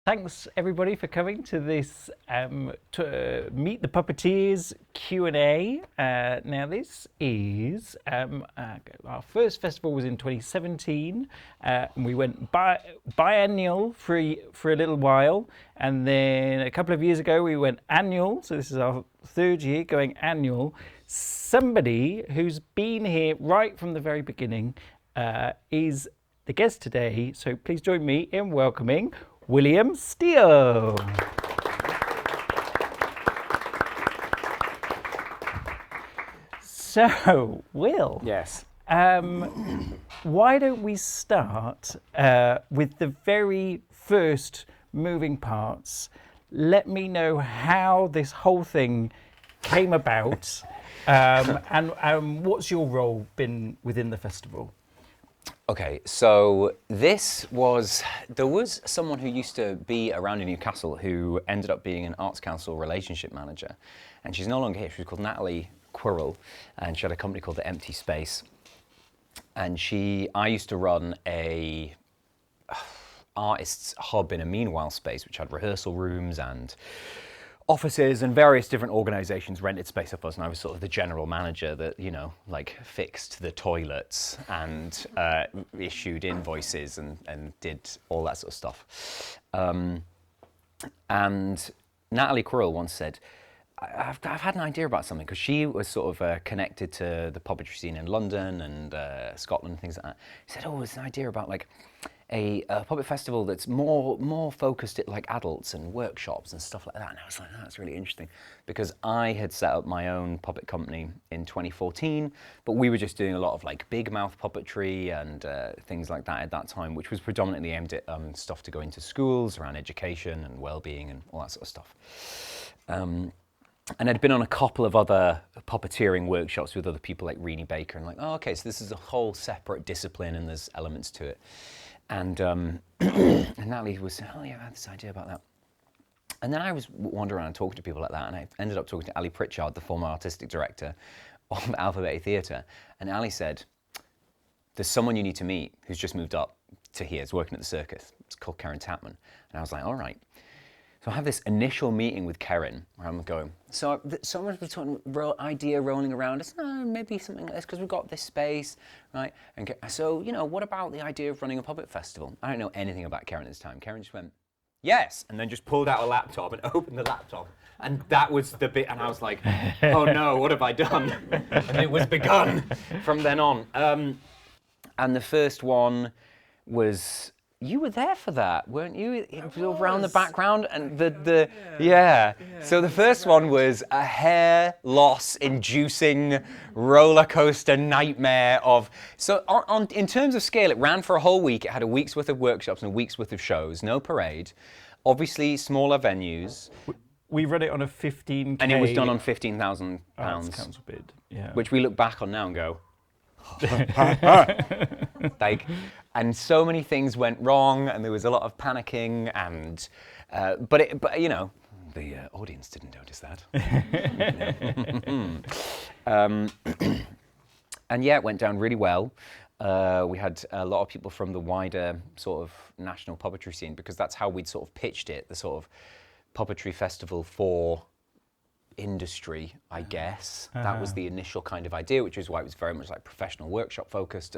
Thanks everybody for coming to this Meet the Puppeteers Q&A. Now this is our first festival was in 2017, and we went biennial for a little while, and then a couple of years ago we went annual. So this is our third year going annual. Somebody who's been here right from the very beginning is the guest today. So please join me in welcoming William Steele. So, Will. Yes. Why don't we start with the very first moving parts? Let me know how this whole thing came about, and what's your role been within the festival? Okay, so there was someone who used to be around in Newcastle who ended up being an Arts Council relationship manager, and she's no longer here. She was called Natalie Quirrell, and she had a company called The Empty Space. And I used to run a artists hub in a meanwhile space, which had rehearsal rooms and offices, and various different organizations rented space of us, and I was sort of the general manager that, like fixed the toilets and issued invoices and did all that sort of stuff. And Natalie Quirrell once said, I've had an idea about something, because she was sort of connected to the puppetry scene in London and Scotland, things like that. She said, it's an idea about like a puppet festival that's more focused at like adults and workshops and stuff like that. And I was like, that's really interesting, because I had set up my own puppet company in 2014, but we were just doing a lot of like big mouth puppetry and things like that at that time, which was predominantly aimed at stuff to go into schools around education and well-being and all that sort of stuff. And I'd been on a couple of other puppeteering workshops with other people like Renee Baker, and like, okay, so this is a whole separate discipline and there's elements to it. And, and Natalie was saying, I had this idea about that. And then I was wandering around talking to people like that, and I ended up talking to Ali Pritchard, the former artistic director of Alpha Beta Theatre. And Ali said, there's someone you need to meet who's just moved up to here, is working at the circus. It's called Karen Tapman. And I was like, all right. So I have this initial meeting with Karen where I'm going, so someone's been idea rolling around. It's maybe something like this, because we've got this space, right? And so, what about the idea of running a puppet festival? I don't know anything about Karen at this time. Karen just went, yes, and then just pulled out a laptop and opened the laptop. And that was the bit, and I was like, oh no, what have I done? And it was begun from then on. And the first one was, you were there for that, weren't you? Around the background, and yeah. So the first one was a hair loss inducing roller coaster nightmare of. So in terms of scale, it ran for a whole week. It had a week's worth of workshops and a week's worth of shows. No parade. Obviously, smaller venues. We read it on a 15K. And it was done on £15,000. Council bid. Yeah. Which we look back on now and go, like, and so many things went wrong, and there was a lot of panicking, and but the audience didn't notice that. And yeah, it went down really well. We had a lot of people from the wider sort of national puppetry scene, because that's how we'd sort of pitched it, the sort of puppetry festival for industry, I guess. That was the initial kind of idea, which is why it was very much like professional workshop focused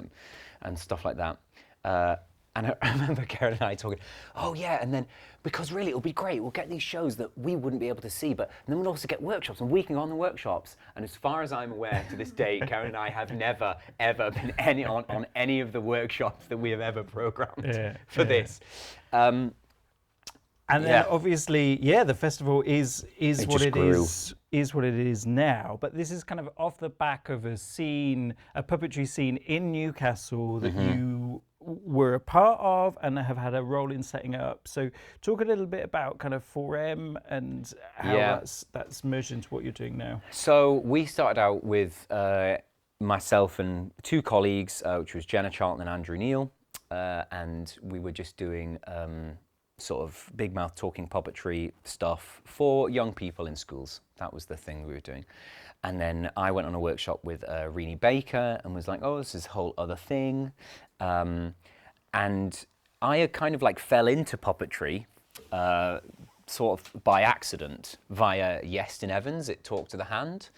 and stuff like that. And I remember Karen and I talking, and then, because really it'll be great, we'll get these shows that we wouldn't be able to see, but then we'll also get workshops, and we can go on the workshops. And as far as I'm aware to this day, Karen and I have never, ever been on any of the workshops that we have ever programmed for this. And then obviously, the festival is what it is what it is now. But this is kind of off the back of a puppetry scene in Newcastle that you were a part of and have had a role in setting up. So talk a little bit about kind of 4M and how that's merged into what you're doing now. So we started out with myself and two colleagues, which was Jenna Charlton and Andrew Neal, and we were just doing sort of big mouth talking puppetry stuff for young people in schools. That was the thing we were doing. And then I went on a workshop with Renee Baker and was like, this is a whole other thing. And I kind of like fell into puppetry sort of by accident via Iestyn Evans at Talk to the Hand,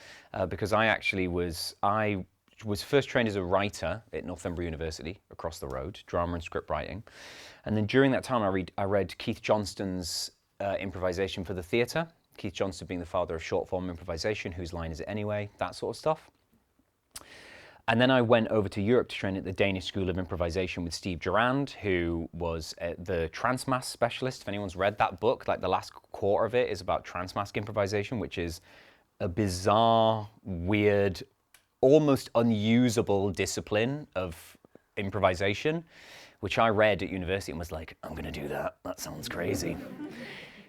because I was first trained as a writer at Northumbria University across the road, drama and script writing, and then during that time I read Keith Johnston's improvisation for the theatre. Keith Johnston being the father of short form improvisation, Whose Line Is It Anyway, that sort of stuff. And then I went over to Europe to train at the Danish School of Improvisation with Steve Durand, who was the transmask specialist. If anyone's read that book, like the last quarter of it is about transmask improvisation, which is a bizarre, weird, almost unusable discipline of improvisation, which I read at university and was like, I'm going to do that. That sounds crazy.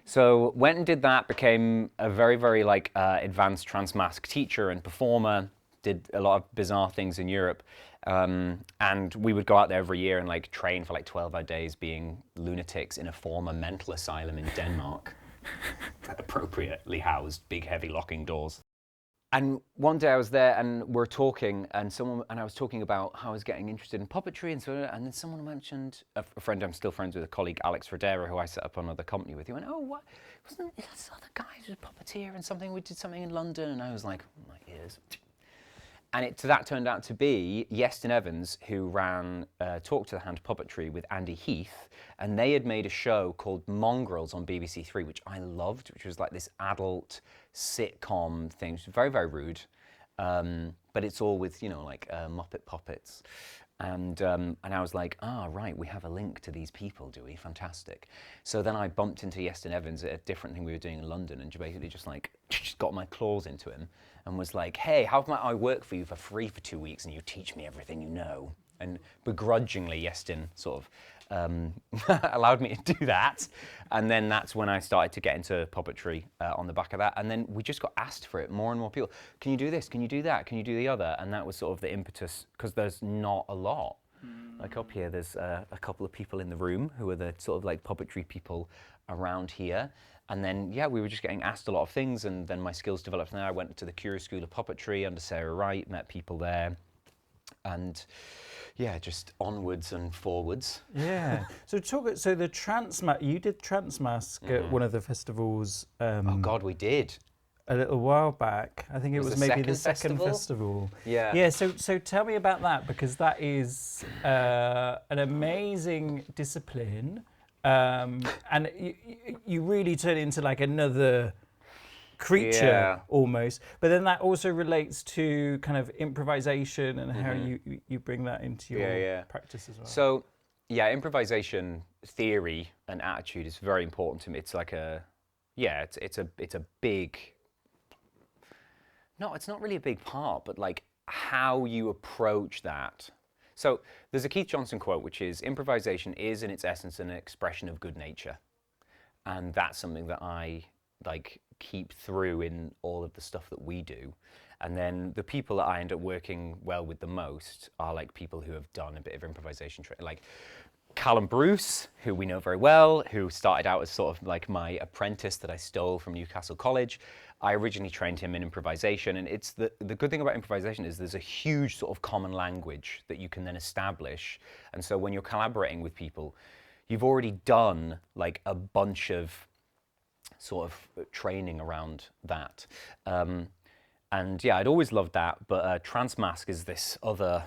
So went and did that, became a very, very advanced transmask teacher and performer, did a lot of bizarre things in Europe. And we would go out there every year and train for 12-hour days being lunatics in a former mental asylum in Denmark. Appropriately housed, big heavy locking doors. And one day I was there and we're talking and I was talking about how I was getting interested in puppetry and then someone mentioned, a friend I'm still friends with, a colleague, Alex Fredera, who I set up another company with. He went, oh, what, wasn't this other guy who's a puppeteer and something, we did something in London? And I was like, my ears. And that turned out to be Iestyn Evans, who ran Talk to the Hand Puppetry with Andy Heath, and they had made a show called Mongrels on BBC Three, which I loved, which was like this adult sitcom thing. It was very, very rude, but it's all with, Muppet puppets. And I was like, right, we have a link to these people, do we? Fantastic. So then I bumped into Iestyn Evans at a different thing we were doing in London and basically just got my claws into him and was like, hey, how might I work for you for free for 2 weeks and you teach me everything you know? And begrudgingly, Iestyn sort of allowed me to do that. And then that's when I started to get into puppetry on the back of that. And then we just got asked for it, more and more people. Can you do this? Can you do that? Can you do the other? And that was sort of the impetus, because there's not a lot. Like up here, there's a couple of people in the room who are the sort of puppetry people around here. And then, yeah, we were just getting asked a lot of things, and then my skills developed from there. I went to the Curious School of Puppetry under Sarah Wright, met people there, and yeah, just onwards and forwards. Yeah. So the Transmask, you did Transmask at one of the festivals. Oh God, we did. A little while back. I think it was maybe the second festival. Yeah. Yeah, so tell me about that, because that is an amazing discipline. And you really turn into another creature almost, but then that also relates to kind of improvisation and how you bring that into your practice as well. So yeah, improvisation theory and attitude is very important to me. It's like it's a big, no, it's not really a big part, but how you approach that. So there's a Keith Johnston quote, which is, improvisation is in its essence an expression of good nature. And that's something that I keep through in all of the stuff that we do. And then the people that I end up working well with the most are people who have done a bit of improvisation training. Like Callum Bruce, who we know very well, who started out as sort of my apprentice that I stole from Newcastle College. I originally trained him in improvisation, and it's the good thing about improvisation is there's a huge sort of common language that you can then establish. And so when you're collaborating with people, you've already done a bunch of sort of training around that. And yeah, I'd always loved that, but Transmask is this other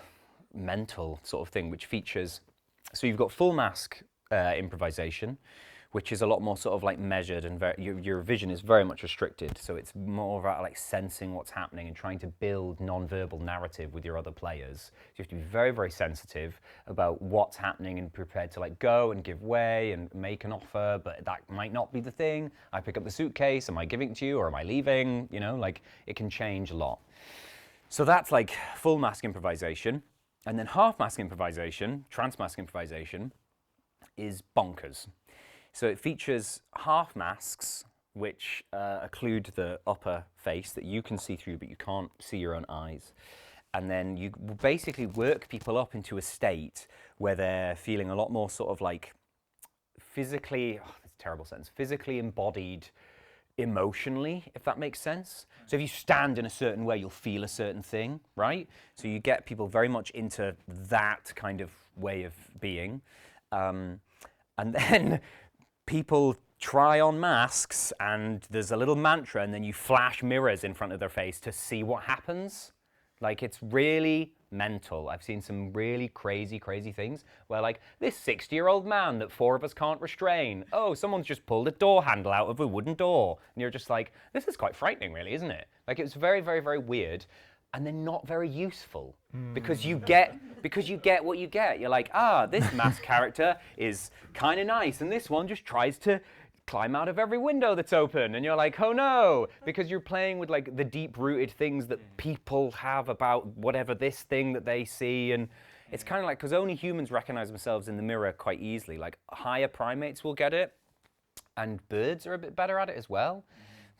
mental sort of thing which features, so you've got full mask improvisation, which is a lot more sort of measured, and your vision is very much restricted. So it's more about sensing what's happening and trying to build non-verbal narrative with your other players. So you have to be very, very sensitive about what's happening and prepared to go and give way and make an offer, but that might not be the thing. I pick up the suitcase, am I giving it to you or am I leaving? It can change a lot. So that's full mask improvisation. And then half mask improvisation, transmask improvisation, is bonkers. So it features half masks, which occlude the upper face that you can see through, but you can't see your own eyes. And then you basically work people up into a state where they're feeling a lot more sort of physically, that's a terrible sentence, physically embodied emotionally, if that makes sense. So if you stand in a certain way, you'll feel a certain thing, right? So you get people very much into that kind of way of being. And then people try on masks, and there's a little mantra, and then you flash mirrors in front of their face to see what happens. Like, it's really mental. I've seen some really crazy things where, like, this 60-year-old man that 4 of us can't restrain. Oh, someone's just pulled a door handle out of a wooden door. And you're just like, this is quite frightening, really, isn't it? Like, it's very weird. And they're not very useful because you get what you get. You're like, this mask character is kind of nice, and this one just tries to climb out of every window that's open, and you're like, oh no, because you're playing with like the deep-rooted things that people have about whatever this thing that they see. And it's kind of like, because only humans recognize themselves in the mirror quite easily. Like, higher primates will get it, and birds are a bit better at it as well.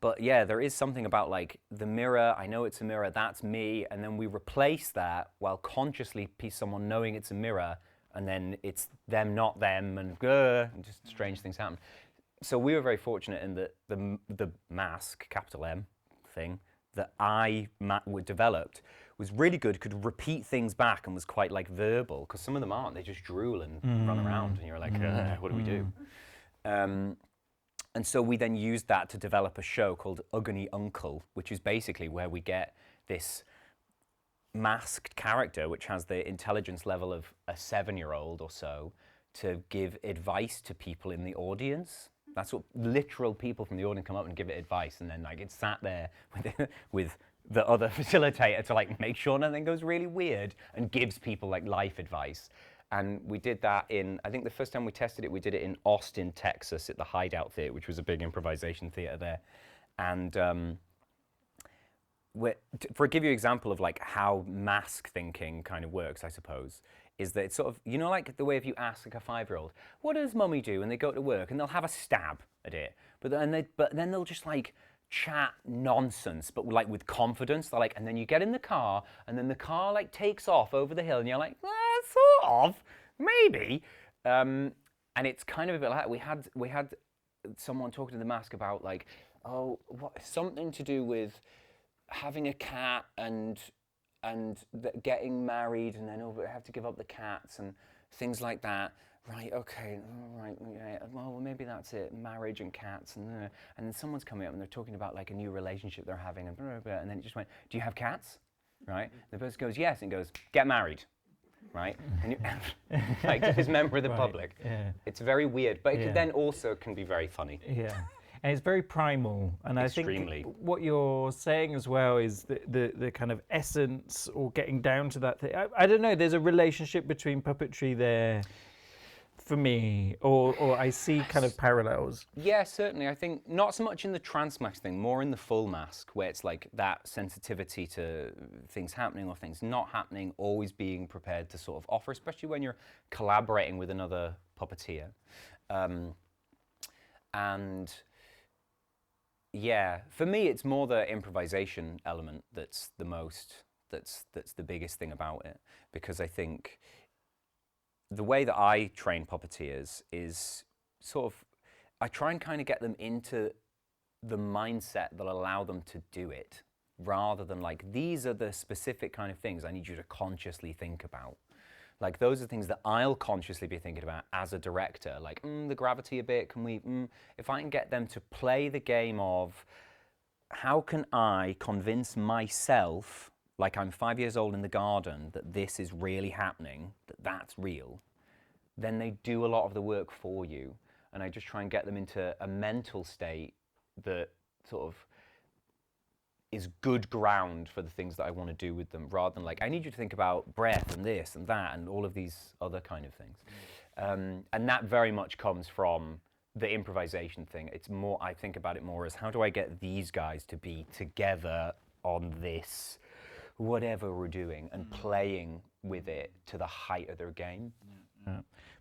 But yeah, there is something about like the mirror, I know it's a mirror, that's me, and then we replace that while consciously someone knowing it's a mirror, and then it's them, not them, and just strange things happen. So we were very fortunate in that the mask, capital M thing, that I developed was really good, could repeat things back, and was quite like verbal, because some of them aren't, they just drool and run around, and you're like, what do we do? And so we then used that to develop a show called Ugly Uncle, which is basically where we get this masked character, which has the intelligence level of a 7-year-old or so, to give advice to people in the audience. That's what literal people from the audience come up and give it advice, and then like it's sat there with the other facilitator to like make sure nothing goes really weird, and gives people like life advice. And we did that I think the first time we tested it, we did it in Austin, Texas at the Hideout Theatre, which was a big improvisation theatre there. And for give you an example of like how mask thinking kind of works, I suppose, is that it's sort of, you know, like the way if you ask like a 5-year-old, what does mummy do? And they go to work and they'll have a stab at it. But then they'll just like chat nonsense, but like with confidence. They're like, and then you get in the car, and then the car like takes off over the hill, and you're like, sort of, maybe. And it's kind of a bit like that. We had someone talking to the mask about like, something to do with having a cat and getting married, and then we have to give up the cats and things like that. Right, okay, right, yeah, well, maybe that's it, marriage and cats, and then someone's coming up and they're talking about like a new relationship they're having, and blah, blah, blah, and then it just went, do you have cats? Right, the person goes, yes, and goes, get married, right? And like to this member of the public. Yeah. It's very weird, but it then also can be very funny. Yeah. And it's very primal, and Extremely. I think what you're saying as well is the kind of essence, or getting down to that thing. I don't know, there's a relationship between puppetry there for me, or I see kind of parallels. Yeah, certainly. I think not so much in the trance mask thing, more in the full mask, where it's like that sensitivity to things happening or things not happening, always being prepared to sort of offer, especially when you're collaborating with another puppeteer. And yeah, for me, it's more the improvisation element that's the biggest thing about it, because I think the way that I train puppeteers is sort of, I try and kind of get them into the mindset that'll allow them to do it, rather than like, these are the specific kind of things I need you to consciously think about. Like, those are things that I'll consciously be thinking about as a director, like, the gravity a bit, can we, if I can get them to play the game of, how can I convince myself, like I'm 5 years old in the garden, that this is really happening, that's real, then they do a lot of the work for you. And I just try and get them into a mental state that sort of is good ground for the things that I want to do with them, rather than like, I need you to think about breath and this and that and all of these other kind of things. And that very much comes from the improvisation thing. It's more, I think about it more as, how do I get these guys to be together on this, whatever we're doing, and playing with it to the height of their game.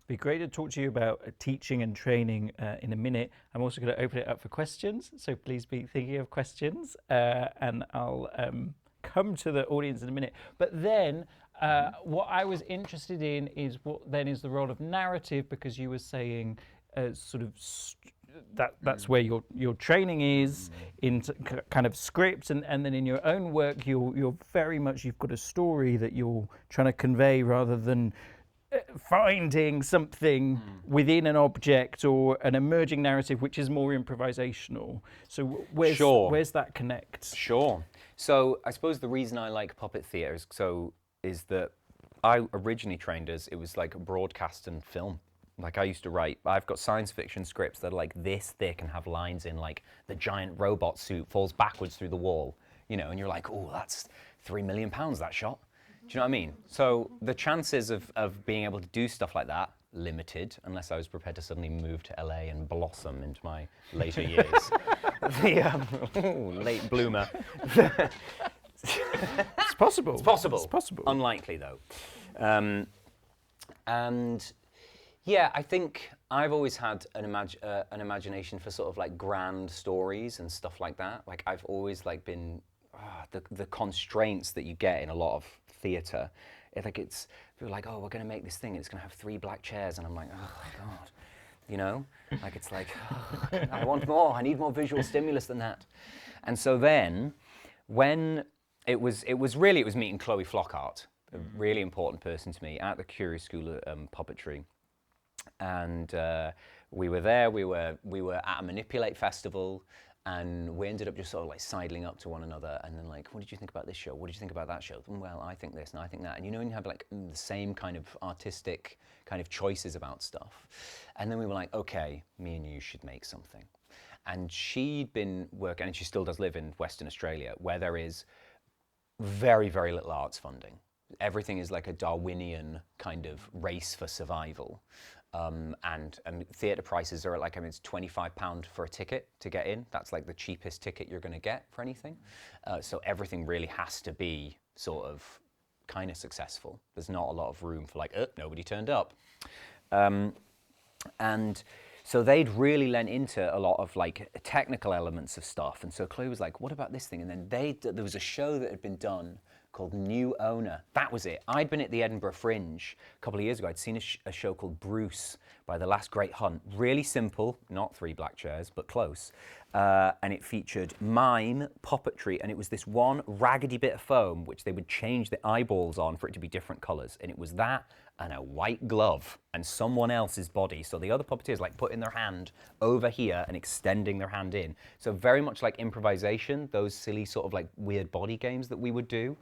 Be great to talk to you about teaching and training in a minute. I'm also going to open it up for questions, so please be thinking of questions, and I'll come to the audience in a minute. But then what I was interested in is what then is the role of narrative, because you were saying sort of that's where your training is in kind of scripts, and then in your own work you're very much, you've got a story that you're trying to convey, rather than finding something within an object or an emerging narrative which is more improvisational. So where's that connect? Sure. So I suppose the reason I like puppet theatre is that I originally trained as it was like broadcast and film. Like I used to write, I've got science fiction scripts that are like this thick and have lines in like the giant robot suit falls backwards through the wall, you know, and you're like, oh, that's £3 million, that shot. Do you know what I mean? So the chances of being able to do stuff like that, limited, unless I was prepared to suddenly move to LA and blossom into my later years. Late bloomer. It's possible. It's possible. It's possible. Unlikely though. And yeah, I think I've always had an imagination for sort of like grand stories and stuff like that. Like I've always like been the constraints that you get in a lot of theatre. It's people are like, oh, we're going to make this thing. And it's going to have 3 black chairs, and I'm like, oh my god, you know, like it's like oh, I want more. I need more visual stimulus than that. And so then, when it was meeting Chloe Flockhart, a really important person to me at the Curious School of Puppetry. And we were there. We were at a Manipulate festival, and we ended up just sort of like sidling up to one another, and then like, what did you think about this show? What did you think about that show? Well, I think this and I think that, and you know, when you have like the same kind of artistic kind of choices about stuff, and then we were like, okay, me and you should make something. And she'd been working, and she still does live in Western Australia, where there is very, very little arts funding. Everything is like a Darwinian kind of race for survival. And theatre prices are like, I mean, it's £25 for a ticket to get in. That's like the cheapest ticket you're going to get for anything. So everything really has to be sort of kind of successful. There's not a lot of room for like, nobody turned up. And so they'd really lent into a lot of like technical elements of stuff. And so Chloe was like, what about this thing? And then there was a show that had been done called New Owner. That was it. I'd been at the Edinburgh Fringe a couple of years ago. I'd seen a show called Bruce by The Last Great Hunt. Really simple, not 3 black chairs, but close. And it featured mime, puppetry, and it was this one raggedy bit of foam which they would change the eyeballs on for it to be different colours. And it was that and a white glove and someone else's body. So the other puppeteers like putting their hand over here and extending their hand in. So very much like improvisation, those silly sort of like weird body games that we would do.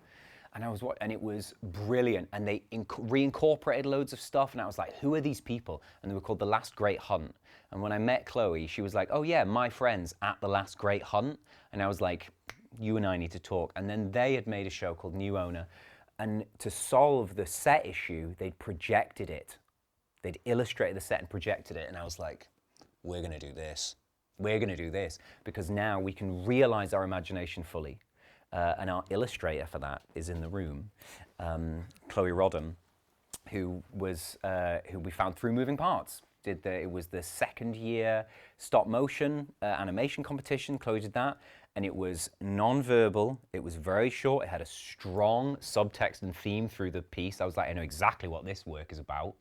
And and it was brilliant. And they reincorporated loads of stuff. And I was like, who are these people? And they were called The Last Great Hunt. And when I met Chloe, she was like, oh yeah, my friends at The Last Great Hunt. And I was like, you and I need to talk. And then they had made a show called New Owner. And to solve the set issue, they'd projected it. They'd illustrated the set and projected it. And I was like, we're going to do this. We're going to do this. Because now we can realize our imagination fully. And our illustrator for that is in the room, Chloe Rodham, who we found through Moving Parts. It was the second year stop motion animation competition. Chloe did that, and it was non-verbal. It was very short. It had a strong subtext and theme through the piece. I was like, I know exactly what this work is about.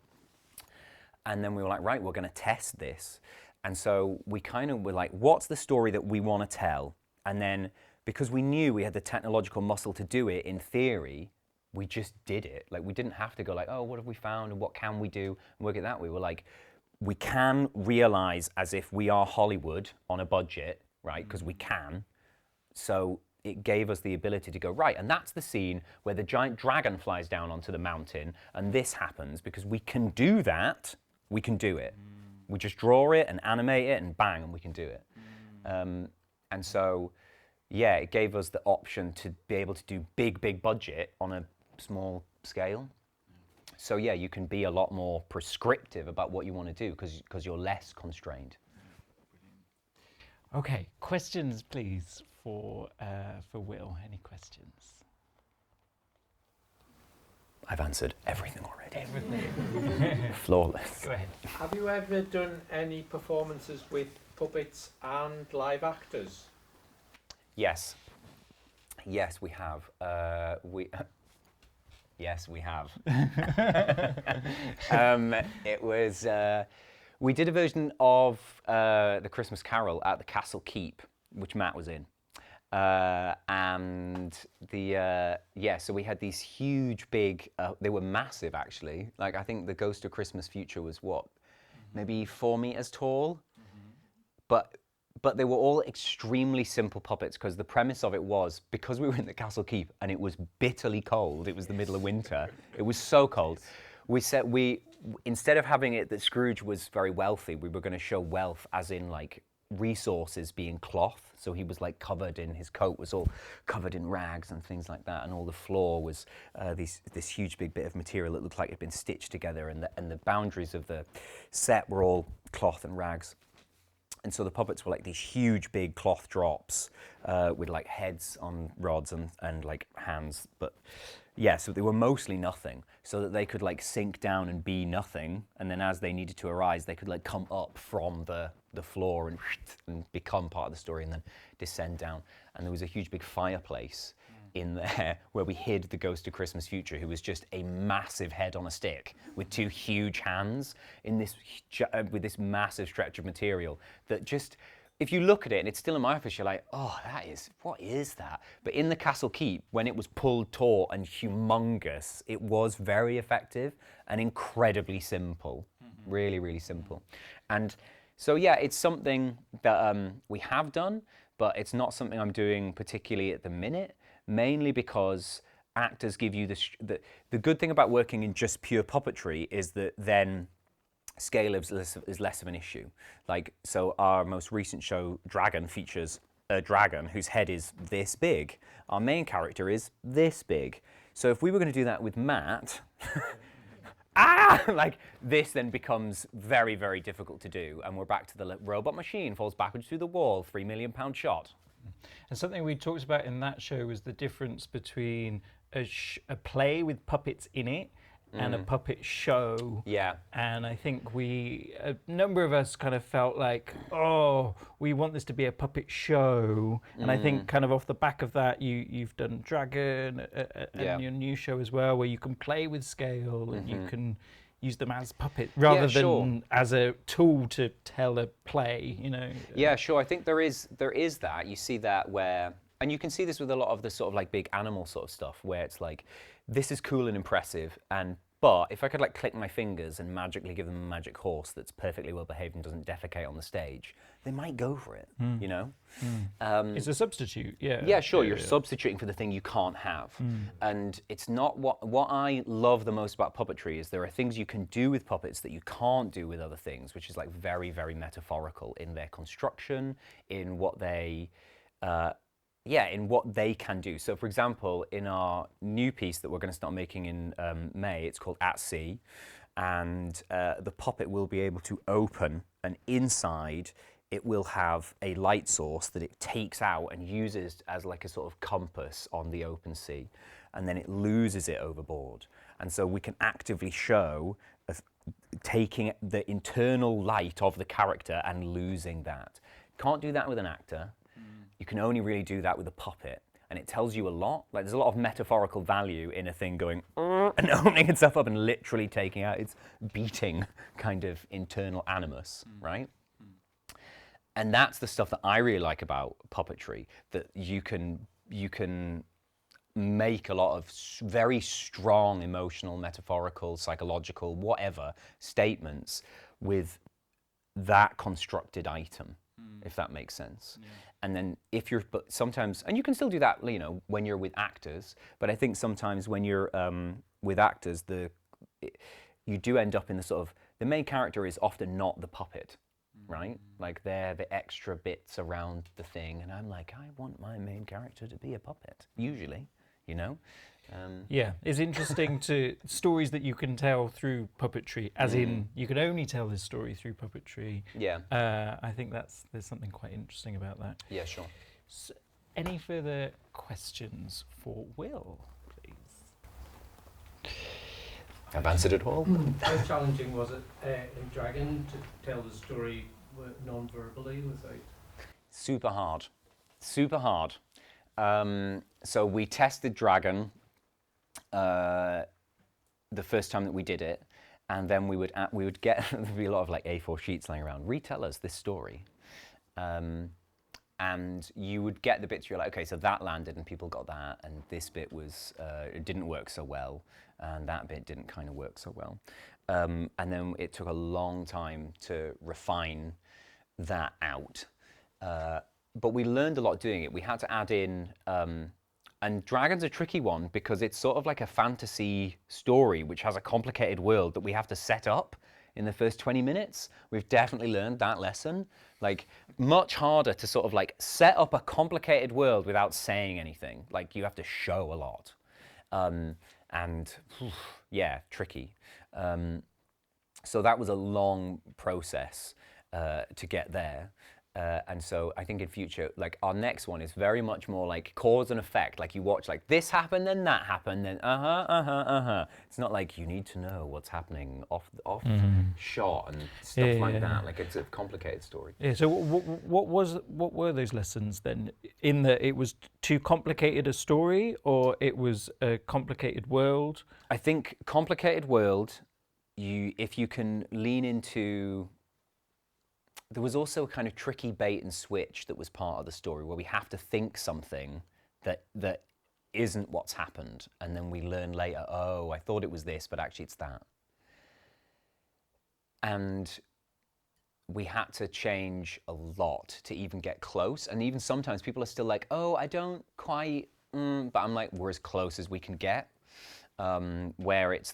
And then we were like, right, we're going to test this. And so we kind of were like, what's the story that we want to tell? And then, because we knew we had the technological muscle to do it in theory, we just did it. Like, we didn't have to go like, oh, what have we found and what can we do and work it that way. We were like, we can realize as if we are Hollywood on a budget, right? Because we can. So it gave us the ability to go, right, and that's the scene where the giant dragon flies down onto the mountain and this happens. Because we can do that, we can do it. We just draw it and animate it and bang, and we can do it. And so, yeah, it gave us the option to be able to do big budget on a small scale. So yeah, you can be a lot more prescriptive about what you want to do because you're less constrained. Okay, questions please for Will. Any questions? I've answered everything already. Everything. Flawless. Go ahead. Have you ever done any performances with puppets and live actors? Yes. Yes, we have. Yes, we have. It was. We did a version of the Christmas Carol at the Castle Keep, which Matt was in, And so we had these huge, big. They were massive, actually. Like I think the Ghost of Christmas Future was what, maybe 4 meters tall, but they were all extremely simple puppets because the premise of it was because we were in the Castle Keep and it was bitterly cold. It was the middle of winter. It was so cold. We said instead of having it that Scrooge was very wealthy, we were going to show wealth as in like resources being cloth. So he was like covered in, his coat was all covered in rags and things like that, and all the floor was this huge big bit of material that looked like it had been stitched together, and the boundaries of the set were all cloth and rags. And so the puppets were like these huge big cloth drops with like heads on rods and like hands. But yeah, so they were mostly nothing, so that they could like sink down and be nothing. And then as they needed to arise, they could like come up from the floor and become part of the story and then descend down. And there was a huge big fireplace in there where we hid the Ghost of Christmas Future, who was just a massive head on a stick with 2 huge hands in this with this massive stretch of material that just, if you look at it and it's still in my office, you're like, oh, what is that? But in the Castle Keep, when it was pulled taut and humongous, it was very effective and incredibly simple. Really, really simple. And so yeah, it's something that we have done, but it's not something I'm doing particularly at the minute. Mainly because actors give you the good thing about working in just pure puppetry is that then scale is less of an issue. Like, so our most recent show, Dragon, features a dragon whose head is this big. Our main character is this big. So if we were going to do that with Matt, like this then becomes very, very difficult to do. And we're back to the robot machine falls backwards through the wall, £3 million shot. And something we talked about in that show was the difference between a play with puppets in it and a puppet show. Yeah. And I think a number of us kind of felt like, oh, we want this to be a puppet show. And I think kind of off the back of that, you've done Dragon and your new show as well, where you can play with scale and you can use them as puppet rather than as a tool to tell a play, you know. Yeah, sure. I think there is that. You see that where, and you can see this with a lot of the sort of like big animal sort of stuff, where it's like, this is cool and impressive, but if I could like click my fingers and magically give them a magic horse that's perfectly well behaved and doesn't defecate on the stage, they might go for it, you know? It's a substitute, yeah. Yeah, sure, you're substituting for the thing you can't have. And it's not what I love the most about puppetry is there are things you can do with puppets that you can't do with other things, which is like very, very metaphorical in their construction, in what they, in what they can do. So for example, in our new piece that we're going to start making in May, it's called At Sea, and the puppet will be able to open, and inside it will have a light source that it takes out and uses as like a sort of compass on the open sea, and then it loses it overboard. And so we can actively show taking the internal light of the character and losing that. Can't do that with an actor. You can only really do that with a puppet. And it tells you a lot. Like there's a lot of metaphorical value in a thing going and opening itself up and literally taking out its beating kind of internal animus, right? And that's the stuff that I really like about puppetry, that you can make a lot of very strong emotional, metaphorical, psychological, whatever statements with that constructed item, if that makes sense. Yeah. And then but sometimes, and you can still do that, you know, when you're with actors, but I think sometimes when you're with actors, you do end up in the sort of, the main character is often not the puppet, right? Like they're the extra bits around the thing, and I'm like, I want my main character to be a puppet, usually, you know? Yeah, it's interesting to stories that you can tell through puppetry, as in you can only tell this story through puppetry. Yeah. I think there's something quite interesting about that. Yeah, sure. So, any further questions for Will, please? I've answered it all. How challenging was it in Dragon to tell the story non-verbally without? Super hard. Super hard. So we tested Dragon the first time that we did it, and then we would there'd be a lot of like A4 sheets lying around. Retell us this story, and you would get the bits you're like, okay, so that landed and people got that, and this bit was it didn't work so well, and that bit didn't kind of work so well. And then it took a long time to refine that out. But we learned a lot doing it. We had to add in, and Dragon's a tricky one because it's sort of like a fantasy story which has a complicated world that we have to set up in the first 20 minutes. We've definitely learned that lesson. Like, much harder to sort of like set up a complicated world without saying anything. Like, you have to show a lot. And yeah, tricky. So that was a long process to get there. And so I think in future, like our next one is very much more like cause and effect. Like you watch like this happened, then that happened, then It's not like you need to know what's happening off shot and stuff like that. Like it's a complicated story. Yeah. So what were those lessons then? In that it was too complicated a story, or it was a complicated world? I think complicated world. If you can lean into. There was also a kind of tricky bait and switch that was part of the story where we have to think something that isn't what's happened, and then we learn later, oh, I thought it was this, but actually it's that. And we had to change a lot to even get close, and even sometimes people are still like, oh, I don't quite, but I'm like, we're as close as we can get, where it's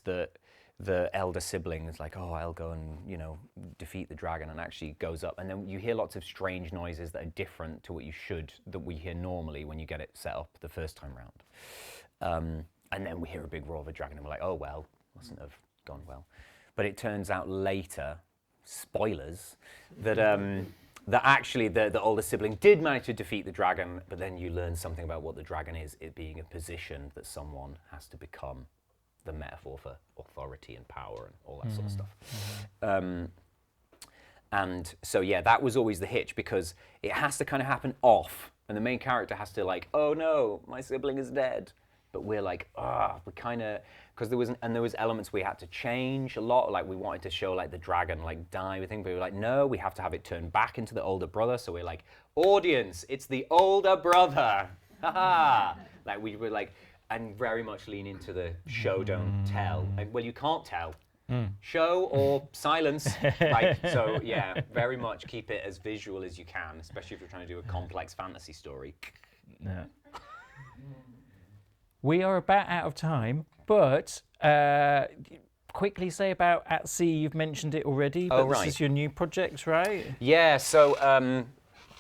the elder sibling is like, oh, I'll go and, defeat the dragon, and actually goes up. And then you hear lots of strange noises that are different to that we hear normally when you get it set up the first time round. And then we hear a big roar of a dragon, and we're like, oh, well, mustn't have gone well. But it turns out later, spoilers, that actually the older sibling did manage to defeat the dragon, but then you learn something about what the dragon is, it being a position that someone has to become. The metaphor for authority and power and all that sort of stuff. And so, yeah, that was always the hitch, because it has to kind of happen off, and the main character has to like, oh no, my sibling is dead. But we're like, we kind of, because there was elements we had to change a lot. Like we wanted to show like the dragon like die with things, but we were like, no, we have to have it turn back into the older brother. So we're like, audience, it's the older brother. Ha. Like we were like, and very much lean into the show, don't tell. Like, well, you can't tell. Show or silence. Like, so, yeah, very much keep it as visual as you can, especially if you're trying to do a complex fantasy story. Yeah. We are about out of time, but quickly say about At Sea. You've mentioned it already, but this is your new project, right? Yeah, so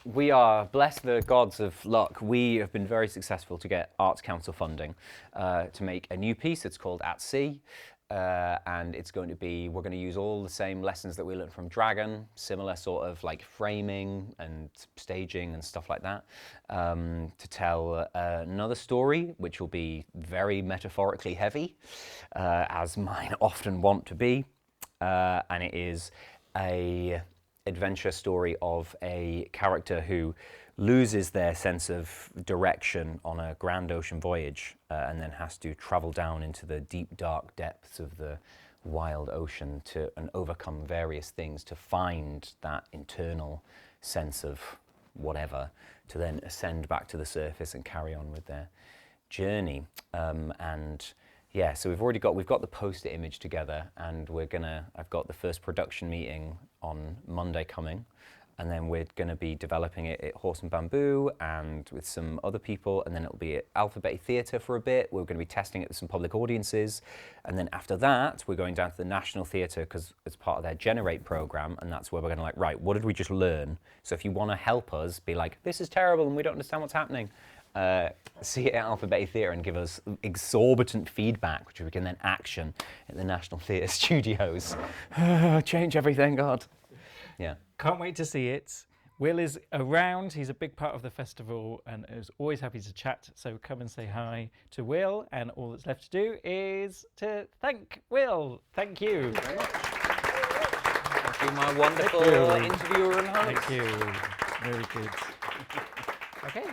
we are, bless the gods of luck, we have been very successful to get Arts Council funding to make a new piece. It's called At Sea, and it's going to be, we're going to use all the same lessons that we learned from Dragon, similar sort of like framing and staging and stuff like that, to tell another story, which will be very metaphorically heavy, as mine often want to be, and it is a adventure story of a character who loses their sense of direction on a grand ocean voyage, and then has to travel down into the deep, dark depths of the wild ocean and overcome various things to find that internal sense of whatever, to then ascend back to the surface and carry on with their journey. And yeah, so we've got the poster image together, and I've got the first production meeting on Monday coming, and then we're gonna be developing it at Horse and Bamboo and with some other people, and then it'll be at Alphabet Theatre for a bit. We're gonna be testing it with some public audiences, and then after that, we're going down to the National Theatre because it's part of their Generate program, and that's where we're gonna like, right, what did we just learn? So if you wanna help us be like, this is terrible and we don't understand what's happening, see it at Alphabet Theatre and give us exorbitant feedback, which we can then action at the National Theatre Studios. Change everything, God. Yeah. Can't wait to see it. Will is around. He's a big part of the festival and is always happy to chat. So come and say hi to Will. And all that's left to do is to thank Will. Thank you. Thank you very much. Thank you, my wonderful interviewer and host. Thank you. Very good. Okay.